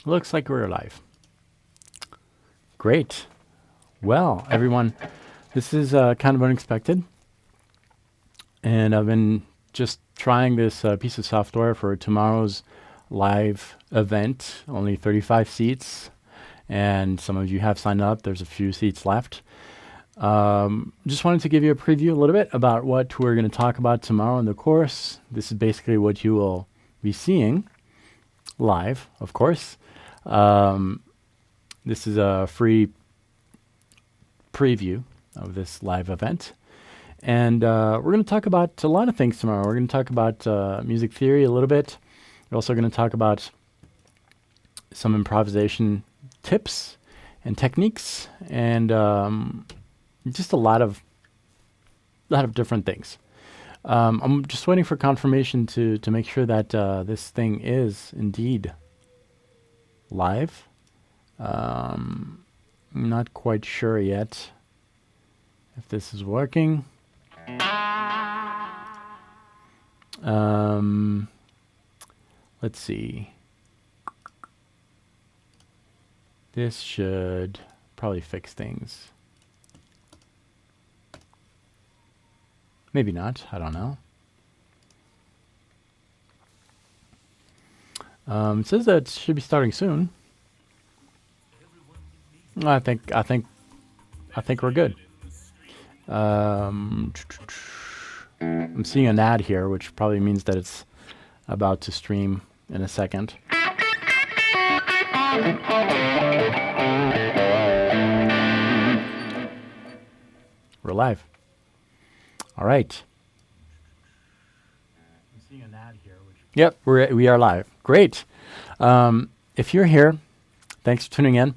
Looks like we're live. Great. Well, everyone, this is kind of unexpected. And I've been just trying this piece of software for tomorrow's live event. Only 35 seats. And some of you have signed up. There's a few seats left. Just wanted to give you a preview a little bit about what we're going to talk about tomorrow in the course. This is basically what you will be seeing live, of course. This is a free preview of this live event. And we're going to talk about a lot of things tomorrow. We're going to talk about music theory a little bit. We're also going to talk about some improvisation tips and techniques, and just a lot of different things. I'm just waiting for confirmation to make sure that this thing is indeed live. I'm not quite sure yet if this is working. Let's see. This should probably fix things. Maybe not. I don't know. It says that it should be starting soon. I think we're good. I'm seeing an ad here, which probably means that it's about to stream in a second. We're live. All right. I'm seeing an ad here. Yep, we are live. Great. If you're here, thanks for tuning in.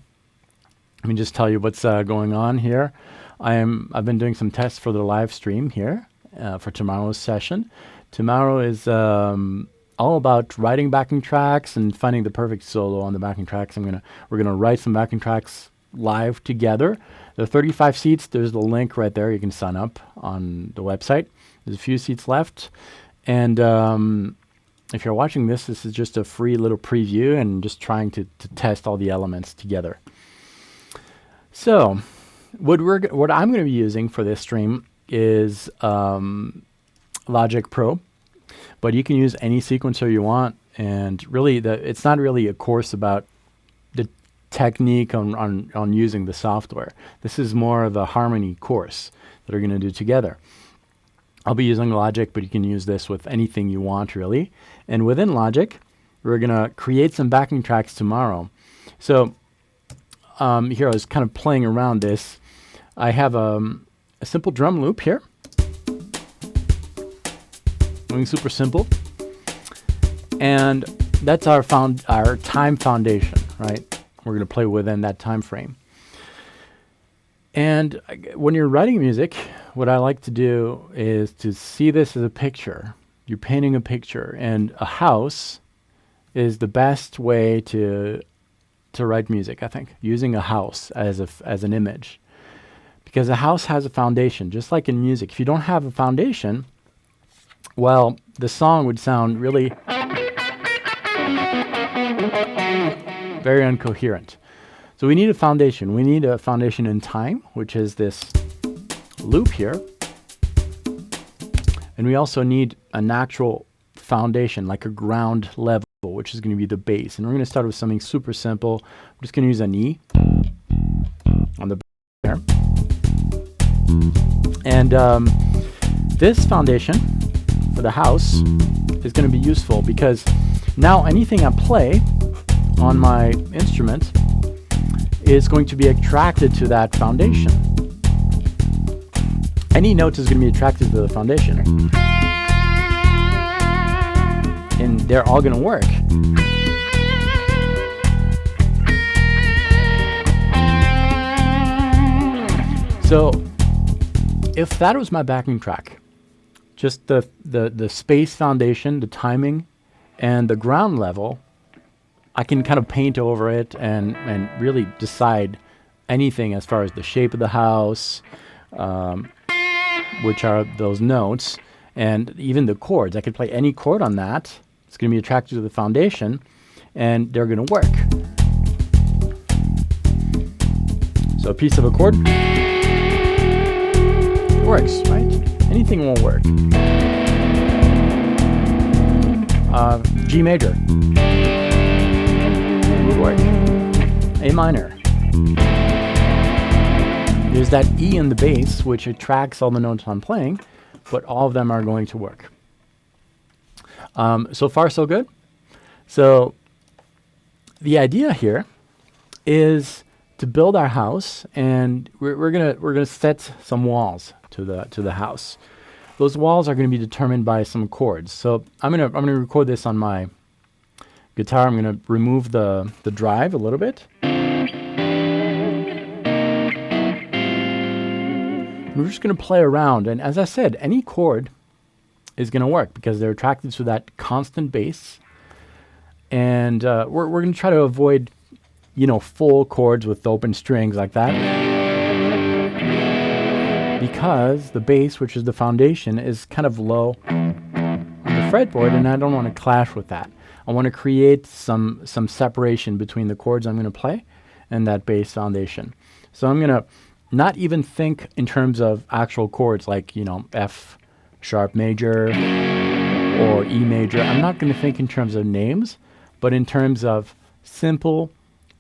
Let me just tell you what's going on here. I've been doing some tests for the live stream here for tomorrow's session. Tomorrow is all about writing backing tracks and finding the perfect solo on the backing tracks. We're gonna write some backing tracks live together. There are 35 seats. There's the link right there. You can sign up on the website. There's a few seats left. And if you're watching this is just a free little preview and just trying to test all the elements together. So what I'm going to be using for this stream is Logic Pro, but you can use any sequencer you want. And really, it's not really a course about the technique on using the software. This is more of a harmony course that we're going to do together. I'll be using Logic, but you can use this with anything you want, really. And within Logic, we're going to create some backing tracks tomorrow. So here I was kind of playing around this. I have a simple drum loop here. Doing super simple. And that's our time foundation, right? We're going to play within that time frame. And when you're writing music, what I like to do is to see this as a picture. You're painting a picture, and a house is the best way to write music, I think, using a house as an image. Because a house has a foundation, just like in music. If you don't have a foundation, well, the song would sound really very incoherent. So we need a foundation. We need a foundation in time, which is this loop here. And we also need a natural foundation, like a ground level, which is going to be the bass. And we're going to start with something super simple. We're just going to use an E on the bass there. And this foundation for the house is going to be useful because now anything I play on my instrument is going to be attracted to that foundation. Any note is going to be attracted to the foundation. And they're all going to work. So if that was my backing track, just the space foundation, the timing, and the ground level, I can kind of paint over it and really decide anything as far as the shape of the house, which are those notes, and even the chords. I could play any chord on that. It's going to be attracted to the foundation, and they're going to work. So a piece of a chord, it works, right? Anything will work. G major, it would work. A minor. There's that E in the bass, which attracts all the notes I'm playing, but all of them are going to work. So far, so good. So the idea here is to build our house, and we're gonna set some walls to the house. Those walls are going to be determined by some chords. So I'm gonna record this on my guitar. I'm gonna remove the drive a little bit. We're just going to play around, and as I said, any chord is going to work because they're attracted to that constant bass. And we're going to try to avoid, full chords with open strings like that, because the bass, which is the foundation, is kind of low on the fretboard, and I don't want to clash with that. I want to create some separation between the chords I'm going to play and that bass foundation. So I'm going to not even think in terms of actual chords like, F sharp major or E major. I'm not going to think in terms of names, but in terms of simple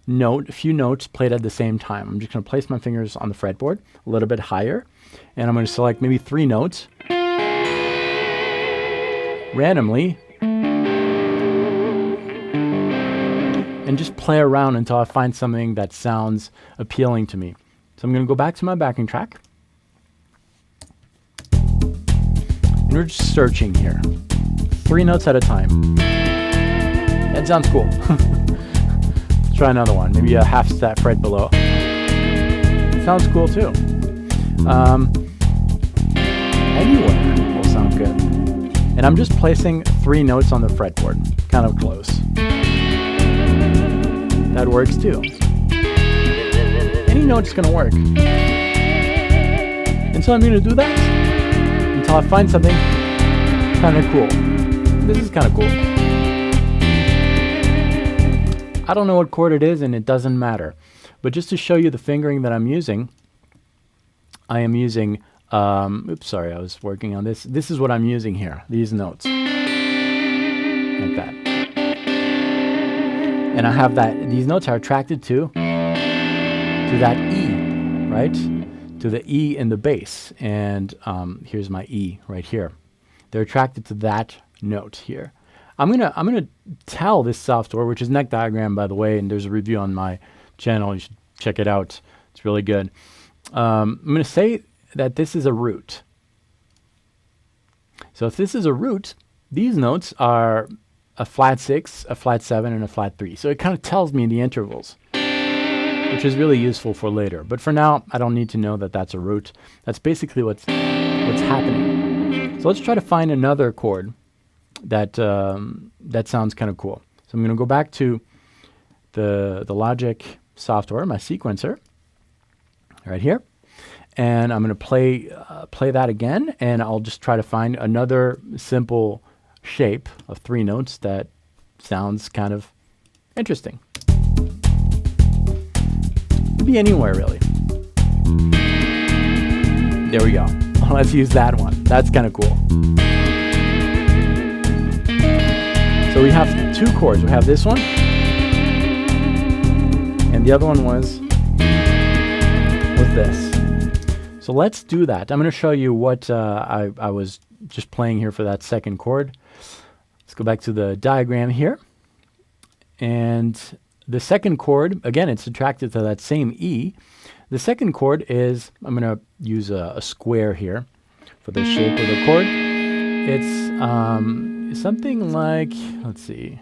a few notes played at the same time. I'm just going to place my fingers on the fretboard a little bit higher, and I'm going to select maybe 3 notes randomly and just play around until I find something that sounds appealing to me. So I'm going to go back to my backing track. And we're just searching here. 3 notes at a time. That sounds cool. Let's try another one. Maybe a half step fret below. Sounds cool too. Anywhere will sound good. And I'm just placing 3 notes on the fretboard. Kind of close. That works too. Any note's going to work. And so I'm going to do that until I find something kind of cool. This is kind of cool. I don't know what chord it is, and it doesn't matter. But just to show you the fingering that I'm using, I am using, oops, sorry, I was working on this. This is what I'm using here, these notes. Like that. And I have that, these notes are attracted to that E, right? To the E in the bass. And here's my E right here. They're attracted to that note here. I'm gonna tell this software, which is Neck Diagram, by the way, and there's a review on my channel. You should check it out. It's really good. I'm gonna say that this is a root. So if this is a root, these notes are a flat 6, a flat 7, and a flat 3. So it kind of tells me the intervals, which is really useful for later. But for now, I don't need to know that that's a root. That's basically what's happening. So let's try to find another chord that that sounds kind of cool. So I'm going to go back to the Logic software, my sequencer, right here, and I'm going to play that again, and I'll just try to find another simple shape of 3 notes that sounds kind of interesting. Could be anywhere really. There we go. Let's use that one. That's kind of cool. So we have 2 chords. We have this one, and the other one was this. So let's do that. I'm going to show you what I was just playing here for that second chord. Let's go back to the diagram here. And the second chord, again, it's attracted to that same E. The second chord is, I'm going to use a square here for the shape of the chord. It's something like, let's see,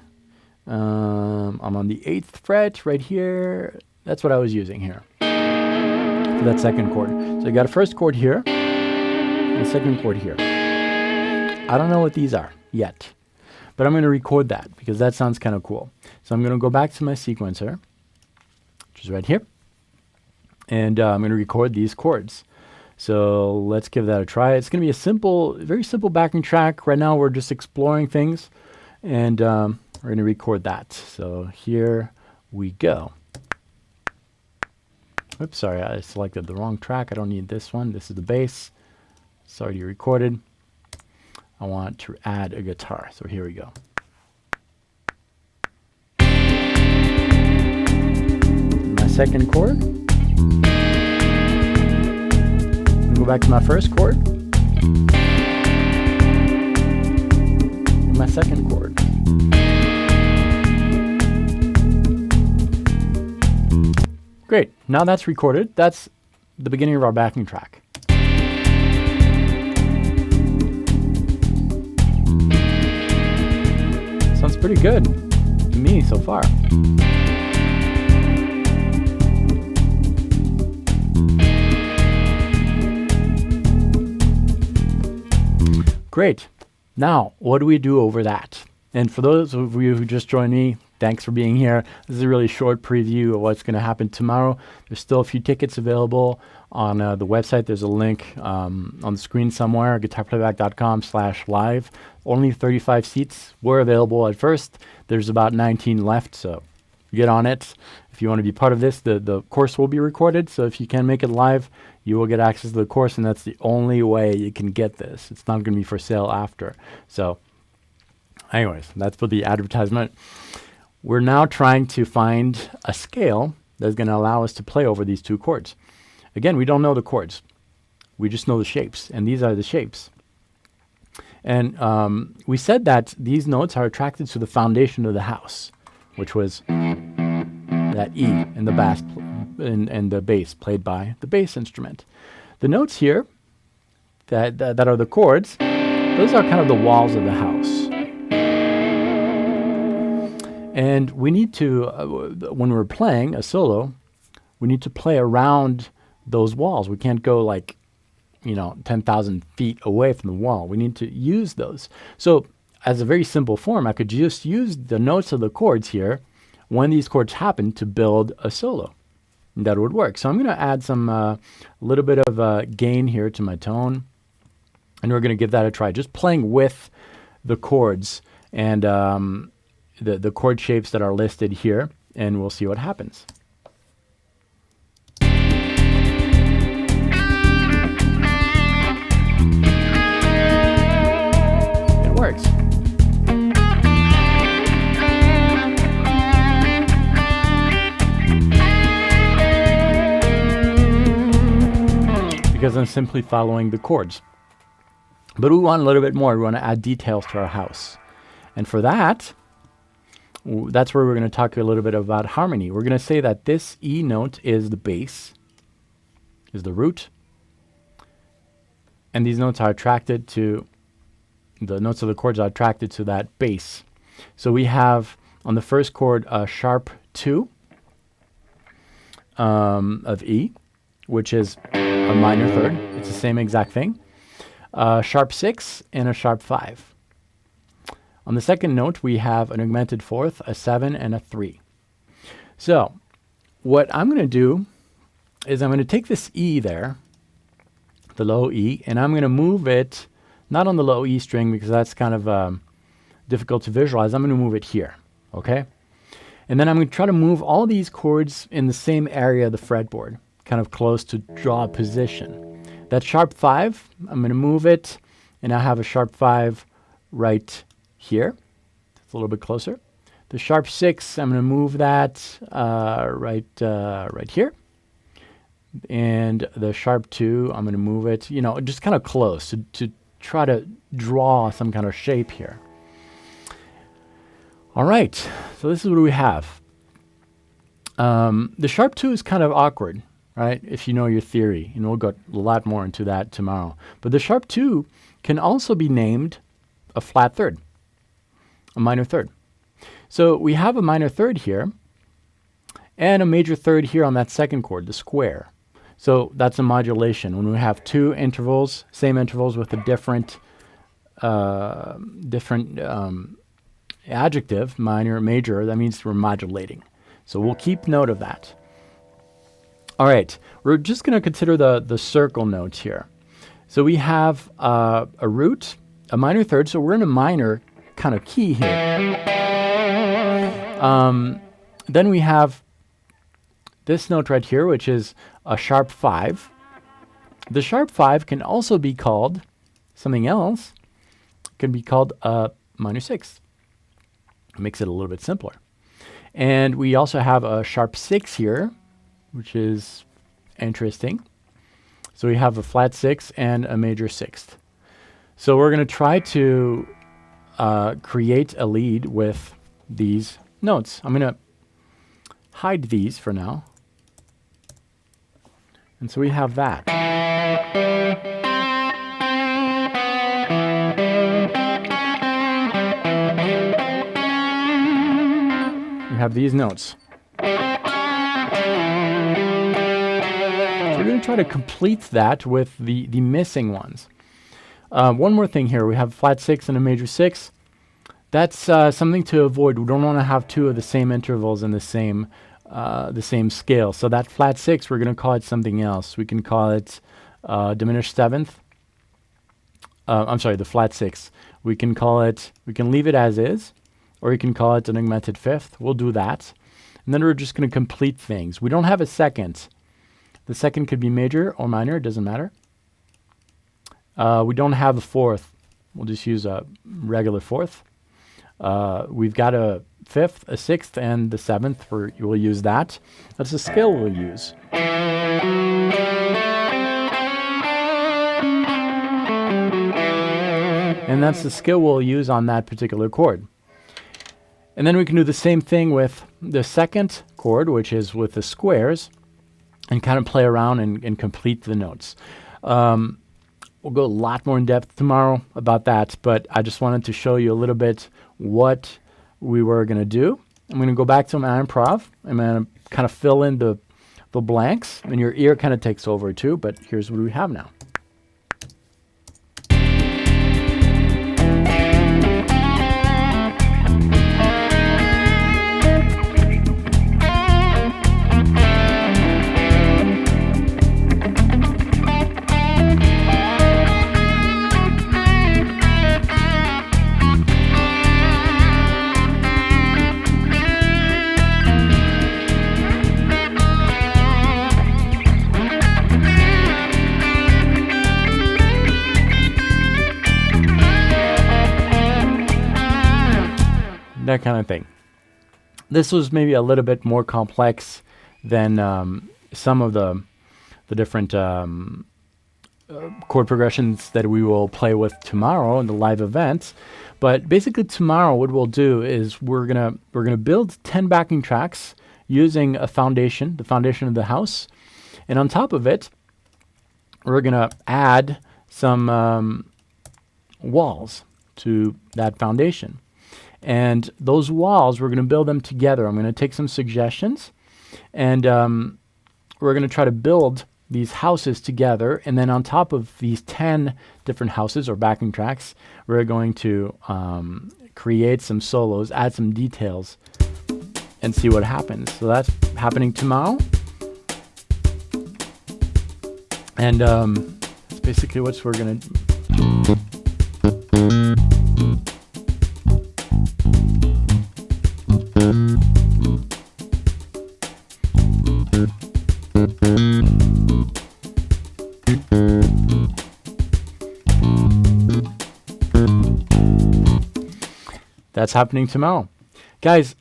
I'm on the 8th fret right here. That's what I was using here for that second chord. So I got a first chord here and a second chord here. I don't know what these are yet, but I'm going to record that because that sounds kind of cool. So I'm going to go back to my sequencer, which is right here, and I'm going to record these chords. So let's give that a try. It's going to be a simple, very simple backing track. Right now we're just exploring things, and we're going to record that. So here we go. Oops, sorry, I selected the wrong track. I don't need this one. This is the bass. It's already recorded. I want to add a guitar. So here we go. My second chord. Go back to my first chord. And my second chord. Great. Now that's recorded. That's the beginning of our backing track. Sounds pretty good to me so far. Great. Now, what do we do over that? And for those of you who just joined me, thanks for being here. This is a really short preview of what's going to happen tomorrow. There's still a few tickets available on the website. There's a link on the screen somewhere, guitarplayback.com/live. Only 35 seats were available at first. There's about 19 left, so get on it. If you want to be part of this, the course will be recorded, so if you can make it live, you will get access to the course, and that's the only way you can get this. It's not going to be for sale after. So anyways, that's for the advertisement. We're now trying to find a scale that's going to allow us to play over these two chords. Again, we don't know the chords. We just know the shapes, and these are the shapes. And we said that these notes are attracted to the foundation of the house, which was that E and the bass and the bass played by the bass instrument. The notes here that are the chords, those are kind of the walls of the house. And we need to, when we're playing a solo, we need to play around those walls. We can't go like, 10,000 feet away from the wall. We need to use those. So as a very simple form, I could just use the notes of the chords here when these chords happen to build a solo. And that would work. So I'm going to add some, a little bit of gain here to my tone. And we're going to give that a try. Just playing with the chords and the chord shapes that are listed here, and we'll see what happens. It works. Because I'm simply following the chords. But we want a little bit more. We want to add details to our house. And for that, that's where we're going to talk a little bit about harmony. We're going to say that this E note is the bass, is the root. And these notes are attracted to, the notes of the chords are attracted to that bass. So we have on the first chord a sharp 2 of E, which is a minor third. It's the same exact thing. Sharp 6 and a sharp 5. On the second note, we have an augmented fourth, a 7 and a 3. So what I'm going to do is I'm going to take this E there, the low E, and I'm going to move it, not on the low E string because that's kind of difficult to visualize. I'm going to move it here, okay? And then I'm going to try to move all these chords in the same area of the fretboard, kind of close to draw a position. That sharp 5, I'm going to move it, and I have a sharp 5 right here. It's a little bit closer. The sharp 6, I'm going to move that right here. And the sharp 2, I'm going to move it, just kind of close to try to draw some kind of shape here. All right, so this is what we have. The sharp 2 is kind of awkward, right? If you know your theory, and we'll go a lot more into that tomorrow. But the sharp 2 can also be named a flat third, a minor third. So we have a minor third here and a major third here on that second chord, the square. So that's a modulation. When we have two intervals, same intervals with a different adjective, minor, major, that means we're modulating. So we'll keep note of that. All right, we're just going to consider the circle notes here. So we have a root, a minor third, so we're in a minor kind of key here. Then we have this note right here, which is a sharp 5. The sharp 5 can also be called something else. It can be called a minor 6. It makes it a little bit simpler. And we also have a sharp 6 here, which is interesting. So we have a flat 6 and a major 6th. So we're going to try to create a lead with these notes. I'm going to hide these for now. And so we have that. We have these notes. So we're going to try to complete that with the missing ones. One more thing here. We have a flat 6 and a major 6. That's something to avoid. We don't want to have two of the same intervals in the same scale. So that flat 6, we're going to call it something else. We can call it diminished 7th. I'm sorry, the flat 6. We can leave it as is, or you can call it an augmented 5th. We'll do that. And then we're just going to complete things. We don't have a second. The second could be major or minor. It doesn't matter. We don't have a 4th. We'll just use a regular 4th. We've got a 5th, a 6th, and the 7th. We'll use that. That's the scale we'll use. And that's the scale we'll use on that particular chord. And then we can do the same thing with the second chord, which is with the squares, and kind of play around and complete the notes. We'll go a lot more in depth tomorrow about that, but I just wanted to show you a little bit what we were going to do. I'm going to go back to my improv. I'm going to kind of fill in the blanks, and your ear kind of takes over too, but here's what we have now. That kind of thing. This was maybe a little bit more complex than some of the different chord progressions that we will play with tomorrow in the live events. But basically tomorrow what we'll do is we're gonna build 10 backing tracks using a foundation, the foundation of the house. And on top of it, we're gonna add some walls to that foundation. And those walls, we're going to build them together. I'm going to take some suggestions, and we're going to try to build these houses together. And then on top of these 10 different houses or backing tracks, we're going to create some solos, add some details, and see what happens. So that's happening tomorrow. And that's basically what we're going to do. That's happening tomorrow. Guys,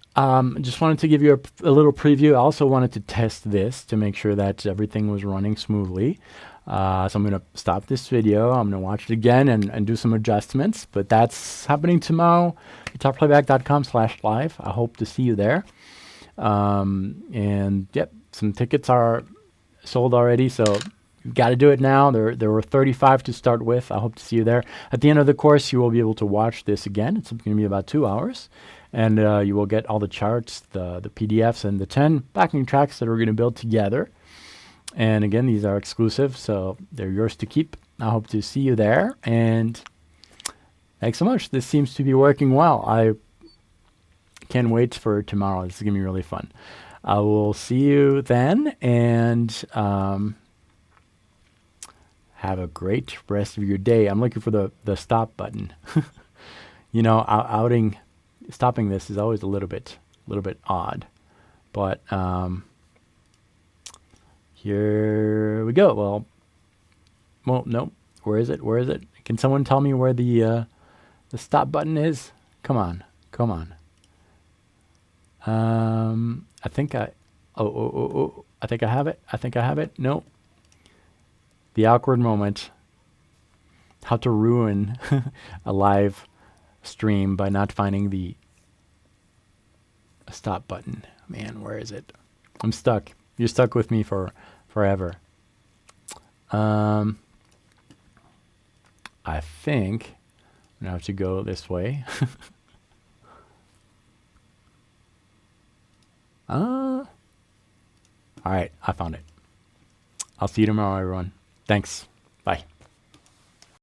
just wanted to give you a little preview. I also wanted to test this to make sure that everything was running smoothly. So I'm going to stop this video. I'm going to watch it again and do some adjustments. But that's happening tomorrow. Guitarplayback.com/live. I hope to see you there. And yep, some tickets are sold already. So you've got to do it now. There were 35 to start with. I hope to see you there. At the end of the course, you will be able to watch this again. It's going to be about 2 hours. And you will get all the charts, the PDFs, and the 10 backing tracks that we're going to build together. And again, these are exclusive, so they're yours to keep. I hope to see you there. And thanks so much. This seems to be working well. I can't wait for tomorrow. This is going to be really fun. I will see you then, and have a great rest of your day. I'm looking for the stop button. You know, stopping this is always a little bit odd, but Here we go. Well, no. Where is it? Where is it? Can someone tell me where the stop button is? Come on. Come on. I think I... Oh. I think I have it. I think I have it. No. The awkward moment. How to ruin a live stream by not finding the stop button. Man, where is it? I'm stuck. You're stuck with me for forever. I think I'm gonna have to go this way. All right, I found it. I'll see you tomorrow, everyone. Thanks.